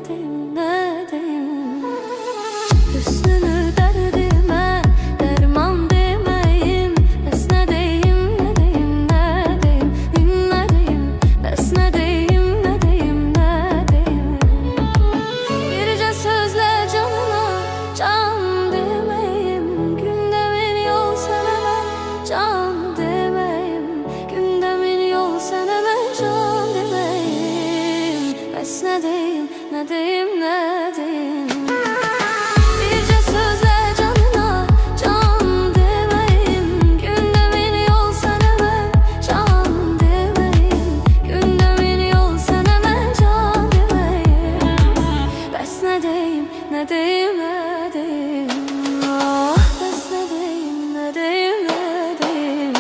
deyim, ne deyim? Hüsnünü derdime derman demeyim. Bəs ne deyim, ne deyim, ne deyim, ne deyim? Bəs ne deyim, ne deyim, ne deyim? Bircə sözlə canına can demeyim. Gündemin yol sənəmə can demeyim. Gündemin yol sənəmə can demeyim. Bəs ne deyim, ne deyim, ne deyim? Bircə sözlə canına can demeyim. Gündemin yol sənəmə can demeyim. Gündemin yol sənəmə can demeyim. Bəs ne deyim, ne deyim, ne deyim? Ah, bəs ne deyim, ne deyim, ne deyim?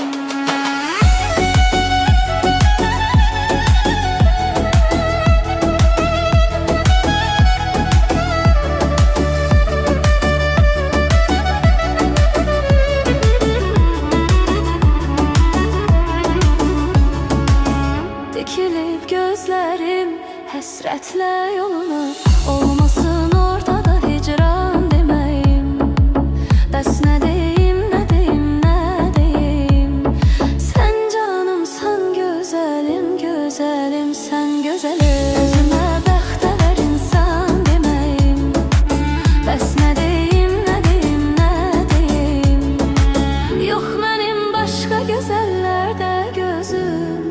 Dikilib gözlerim həsrətlə yoluna, olmasın ortada hicran demeyim. Bəs ne deyim, ne deyim, ne deyim? Sen canımsan güzelim, güzelim, sen güzelim. Özüme bəxtəvər insan demeyim. Bəs ne deyim, ne deyim, ne deyim? Yok mənim başka gözəllerde gözüm.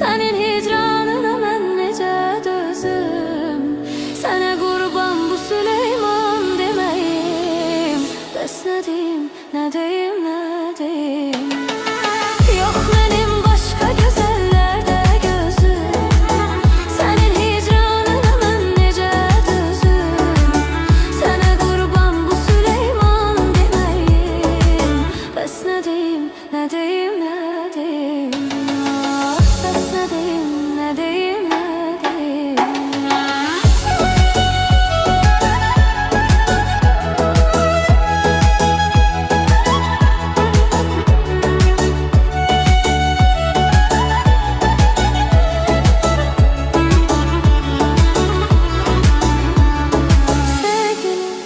Senin hicranına mən necə dözüm? Sənə qurban bu Süleyman demeyim. Bəs ne deyim, ne deyim, ne deyim? Yok mənim başka gözəllerde gözüm. Senin hicranına mən necə dözüm? Sənə qurban bu Süleyman demeyim. Bəs ne deyim, ne deyim, ne deyim? Bəs ne deyim, ne deyim, ne deyim? Sevgilim,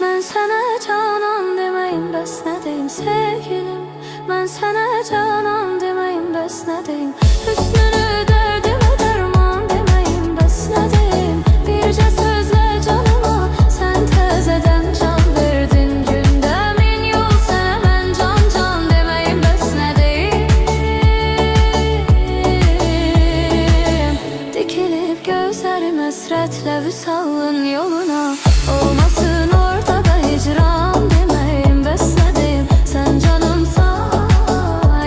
mən sənə canan demeyim. Bəs ne deyim? Sevgilim, mən sənə canan demeyim. Bəs ne deyim? Hüsnünü dərdimə dərman demeyim. Bəs ne deyim? Bircə sözlə canıma sən təzədən can verdin. Gündemin yol sənə mən can can demeyim. Bəs ne deyim? Dikilib gözlərim həsrətlə vüsalın yoluna, olmasın ortada hicran demeyim. Bəs ne deyim? Sen canımsan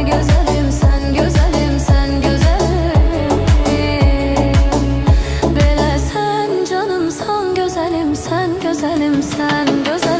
güzelim, sen güzelim, sen güzelim. Belə sen canımsan güzelim, sen güzelim, sen güzelim.